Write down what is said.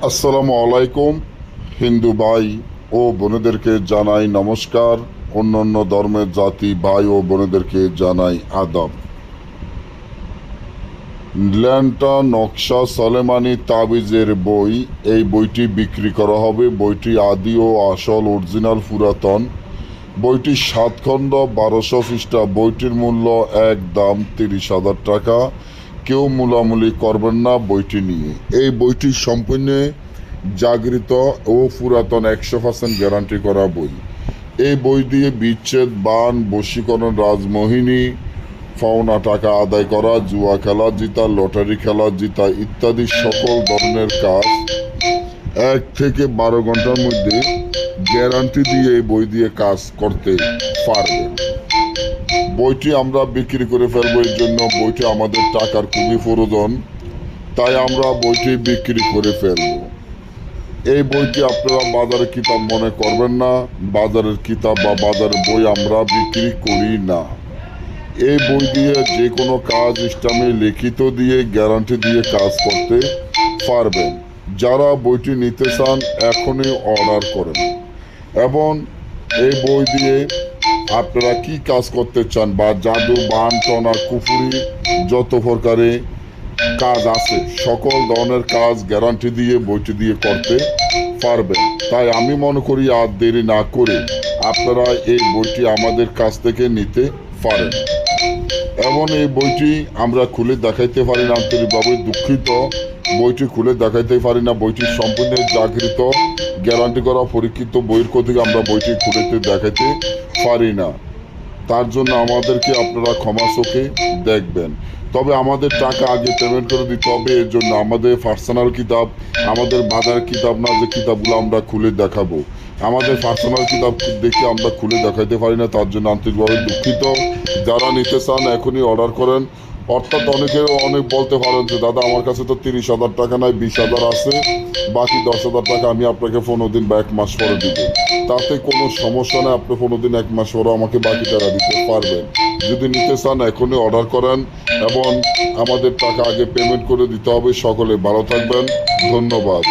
আসসালামু আলাইকুম। হিন্দু ভাই ও বোনেদেরকে জানাই নমস্কার। অন্যান্য ধর্মের জাতি ভাই ও বোনেদেরকে জানাই আদাব। ল্যান্টা নকশা সলেমানি তাবিজের বই, এই বইটি বিক্রি করা হবে। বইটি আদি ও আসল অরিজিনাল পুরাতন। বইটি 7 খণ্ড 1200 পৃষ্ঠা। বইটির মূল্য একদম 30,000 টাকা। কেউ মূলামূলি করবেন না বইটি নিয়ে। এই বইটি সম্পূর্ণ জাগৃত ও পুরাতন 100% গ্যারান্টি করা বই। এই বই দিয়ে বিচ্ছেদ, বান, বশীকরণ, রাজমোহিনী, পাওনা টাকা আদায় করা, জুয়া খেলা জিতা, লটারি খেলা জিতা ইত্যাদি সকল ধরনের কাজ 1 থেকে 12 ঘন্টার মধ্যে গ্যারান্টি দিয়ে এই বই দিয়ে কাজ করতে পারবেন। বইটি আমরা বিক্রি করে ফেলবো, এর জন্য বইটি আমাদের টাকার খুবই প্রয়োজন, তাই আমরা বইটি বিক্রি করে ফেলবো। এই বইটি আপনারা বাজারের কিতাব মনে করবেন না। বাজারের কিতাব বা বাজারের বই আমরা বিক্রি করি না। এই বই দিয়ে যে কোনো কাজ ইসলামে লিখিত দিয়ে গ্যারান্টি দিয়ে কাজ করতে পারবেন। যারা বইটি নিতে চান এখনই অর্ডার করেন। এবং এই বই দিয়ে আপনারা কি কাজ করতে চান, বা জাদু, বান, টনা, কুফুরি, যত প্রকারে কাজ আছে সকল ধরনের কাজ গ্যারান্টি দিয়ে বইটি দিয়ে করতে পারবেন। তাই আমি মনে করি আর দেরি না করে আপনারা এই বইটি আমাদের কাছ থেকে নিতে পারেন। এবং এই বইটি আমরা খুলে দেখাইতে পারি না, আন্তরিকভাবে দুঃখিত। বইটি খুলে দেখাইতে পারি না। বইটি সম্পূর্ণ জাগৃত, গ্যারান্টি করা, পরীক্ষিত বইয়ের থেকে আমরা বইটি খুলে দেখাইতে পারি না। তার জন্য আমাদেরকে আপনারা ক্ষমা চোখে দেখবেন। তবে আমাদের টাকা আগে পেমেন্ট করে দিতে হবে। এর জন্য আমাদের পার্সোনাল কিতাব, আমাদের বাজারের কিতাব না, যে কিতাবগুলো আমরা খুলে দেখাবো, আমাদের পার্সোনাল কিতাব দেখে আমরা খুলে দেখাইতে পারি না। তার জন্য আন্তরিকভাবে দুঃখিত। যারা নিতে চান এখনই অর্ডার করেন। অর্থাৎ অনেক বলতে পারেন যে দাদা আমার কাছে তো 30,000 টাকা নাই, 20,000 আছে, বাকি 10,000 টাকা আমি আপনাকে 15 দিন বা 1 মাস পরে দিব। তাতে কোনো সমস্যা নেই, আপনি 15 দিন 1 মাস পরে আমাকে বাকি টাকা দিতে পারবেন। যদি নিতে চান এখনই অর্ডার করেন এবং আমাদের টাকা আগে পেমেন্ট করে দিতে হবে। সকলে ভালো থাকবেন, ধন্যবাদ।